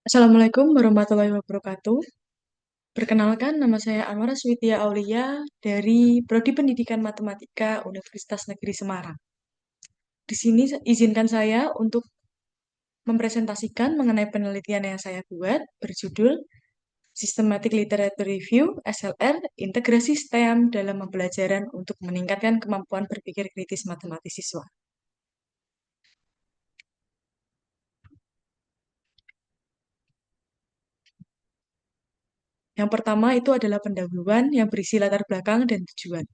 Assalamualaikum warahmatullahi wabarakatuh. Perkenalkan, nama saya Anwar Switya Aulia dari Prodi Pendidikan Matematika Universitas Negeri Semarang. Di sini izinkan saya untuk mempresentasikan mengenai penelitian yang saya buat berjudul Systematic Literature Review (SLR) Integrasi STEM dalam Pembelajaran untuk Meningkatkan Kemampuan Berpikir Kritis Matematis Siswa. Yang pertama itu adalah pendahuluan yang berisi latar belakang dan tujuan.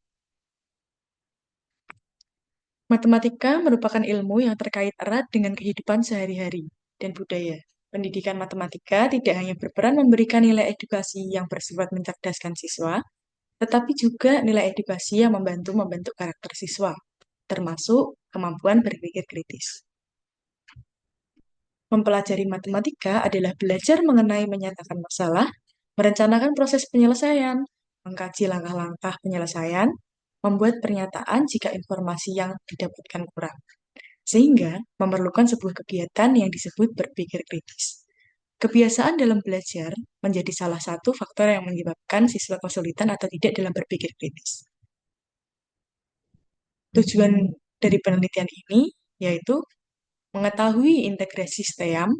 Matematika merupakan ilmu yang terkait erat dengan kehidupan sehari-hari dan budaya. Pendidikan matematika tidak hanya berperan memberikan nilai edukasi yang bersifat mencerdaskan siswa, tetapi juga nilai edukasi yang membantu membentuk karakter siswa, termasuk kemampuan berpikir kritis. Mempelajari matematika adalah belajar mengenai menyatakan masalah, merencanakan proses penyelesaian, mengkaji langkah-langkah penyelesaian, membuat pernyataan jika informasi yang didapatkan kurang, sehingga memerlukan sebuah kegiatan yang disebut berpikir kritis. Kebiasaan dalam belajar menjadi salah satu faktor yang menyebabkan siswa kesulitan atau tidak dalam berpikir kritis. Tujuan dari penelitian ini yaitu mengetahui integrasi STEM,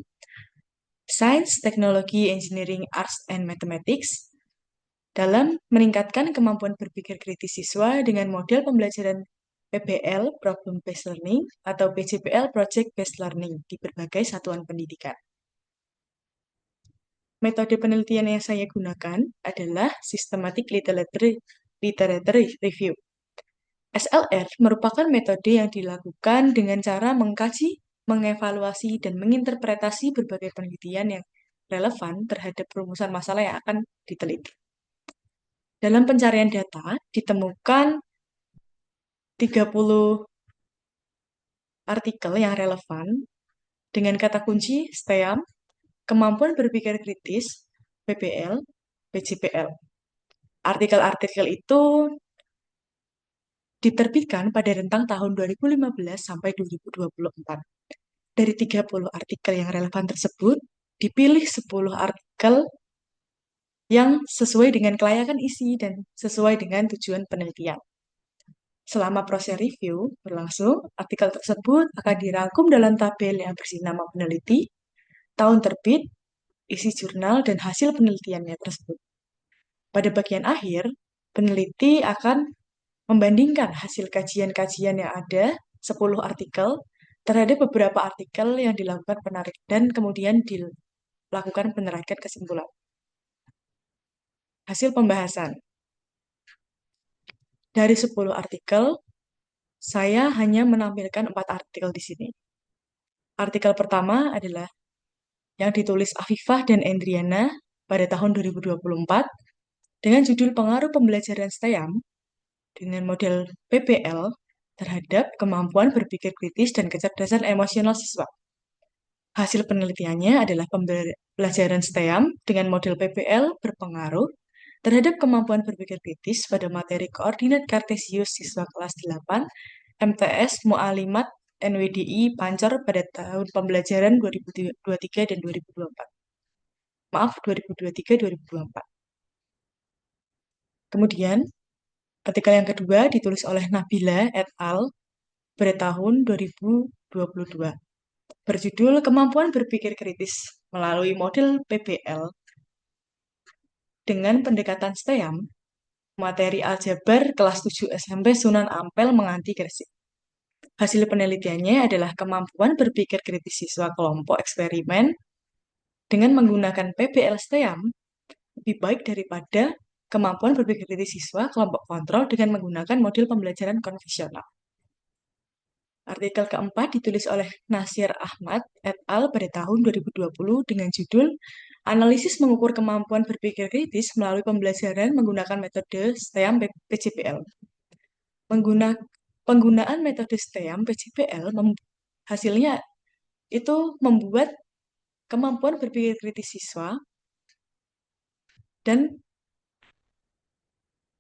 Science, Technology, Engineering, Arts, and Mathematics, dalam meningkatkan kemampuan berpikir kritis siswa dengan model pembelajaran PBL, Problem Based Learning, atau PJBL, Project Based Learning, di berbagai satuan pendidikan. Metode penelitian yang saya gunakan adalah Systematic Literature Review. SLR merupakan metode yang dilakukan dengan cara mengkaji, mengevaluasi, dan menginterpretasi berbagai penelitian yang relevan terhadap perumusan masalah yang akan diteliti. Dalam pencarian data, ditemukan 30 artikel yang relevan dengan kata kunci STEM, kemampuan berpikir kritis, PBL, PJPL. Artikel-artikel itu diterbitkan pada rentang tahun 2015 sampai 2024. Dari 30 artikel yang relevan tersebut, dipilih 10 artikel yang sesuai dengan kelayakan isi dan sesuai dengan tujuan penelitian. Selama proses review berlangsung, artikel tersebut akan dirangkum dalam tabel yang berisi nama peneliti, tahun terbit, isi jurnal, dan hasil penelitiannya tersebut. Pada bagian akhir, peneliti akan membandingkan hasil kajian-kajian yang ada, 10 artikel, terhadap beberapa artikel yang dilakukan penarik dan kemudian dilakukan penarikan kesimpulan. Hasil pembahasan. Dari 10 artikel, saya hanya menampilkan 4 artikel di sini. Artikel pertama adalah yang ditulis Afifah dan Endriana pada tahun 2024 dengan judul Pengaruh Pembelajaran STEM dengan model PBL terhadap kemampuan berpikir kritis dan kecerdasan emosional siswa. Hasil penelitiannya adalah pembelajaran STEM dengan model PBL berpengaruh terhadap kemampuan berpikir kritis pada materi koordinat kartesius siswa kelas 8 MTS Mualimat NWDI Pancor pada tahun pembelajaran 2023 dan 2024. Maaf, 2023-2024. Kemudian, artikel yang kedua ditulis oleh Nabila et al. Pada tahun 2022. Berjudul Kemampuan Berpikir Kritis melalui model PBL dengan pendekatan STEM, materi aljabar kelas 7 SMP Sunan Ampel menganti Gresik. Hasil penelitiannya adalah kemampuan berpikir kritis siswa kelompok eksperimen dengan menggunakan PBL STEM lebih baik daripada kemampuan berpikir kritis siswa kelompok kontrol dengan menggunakan model pembelajaran konvensional. Artikel keempat ditulis oleh Nasir Ahmad et al. Pada tahun 2020 dengan judul Analisis Mengukur Kemampuan Berpikir Kritis Melalui Pembelajaran Menggunakan Metode STEM PJPL. Penggunaan metode STEM PJPL hasilnya itu membuat kemampuan berpikir kritis siswa dan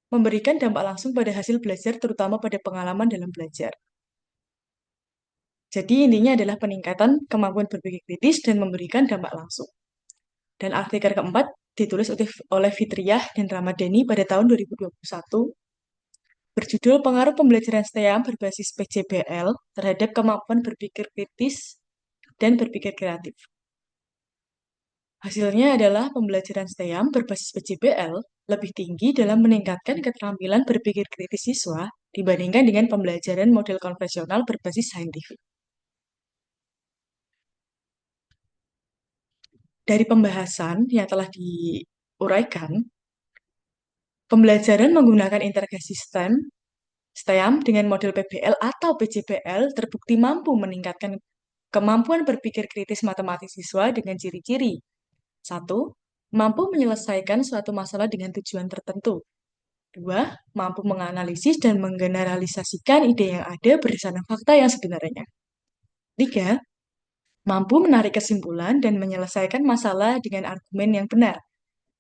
memberikan dampak langsung pada hasil belajar, terutama pada pengalaman dalam belajar. Jadi intinya adalah peningkatan kemampuan berpikir kritis dan memberikan dampak langsung. Dan artikel keempat ditulis oleh Fitriah dan Ramadhani pada tahun 2021 berjudul Pengaruh Pembelajaran STEAM berbasis PJBL terhadap kemampuan berpikir kritis dan berpikir kreatif. Hasilnya adalah pembelajaran STEAM berbasis PJBL lebih tinggi dalam meningkatkan keterampilan berpikir kritis siswa dibandingkan dengan pembelajaran model konvensional berbasis saintifik. Dari pembahasan yang telah diuraikan, pembelajaran menggunakan integrasi STEAM dengan model PBL atau PJBL terbukti mampu meningkatkan kemampuan berpikir kritis matematis siswa dengan ciri-ciri. 1. Mampu menyelesaikan suatu masalah dengan tujuan tertentu. 2. Mampu menganalisis dan menggeneralisasikan ide yang ada berdasarkan fakta yang sebenarnya. 3. Mampu menarik kesimpulan dan menyelesaikan masalah dengan argumen yang benar,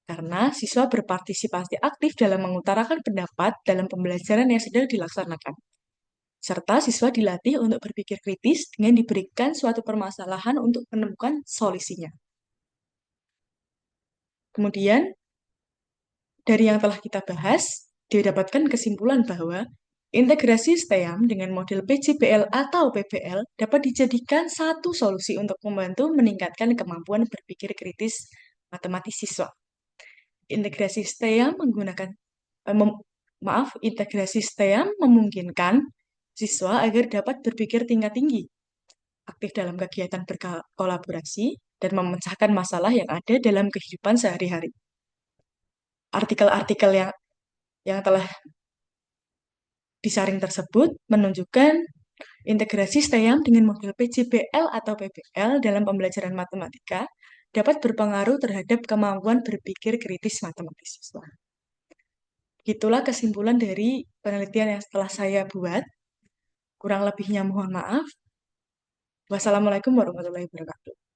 karena siswa berpartisipasi aktif dalam mengutarakan pendapat dalam pembelajaran yang sedang dilaksanakan. Serta siswa dilatih untuk berpikir kritis dengan diberikan suatu permasalahan untuk menemukan solusinya. Kemudian, dari yang telah kita bahas, didapatkan kesimpulan bahwa integrasi STEAM dengan model PJBL atau PBL dapat dijadikan satu solusi untuk membantu meningkatkan kemampuan berpikir kritis matematis siswa. Integrasi STEAM integrasi STEAM memungkinkan siswa agar dapat berpikir tingkat tinggi, aktif dalam kegiatan berkolaborasi, dan memecahkan masalah yang ada dalam kehidupan sehari-hari. Artikel-artikel yang telah disaring tersebut menunjukkan integrasi STEAM dengan model PJBL atau PBL dalam pembelajaran matematika dapat berpengaruh terhadap kemampuan berpikir kritis matematis siswa. Itulah kesimpulan dari penelitian yang telah saya buat. Kurang lebihnya mohon maaf. Wassalamualaikum warahmatullahi wabarakatuh.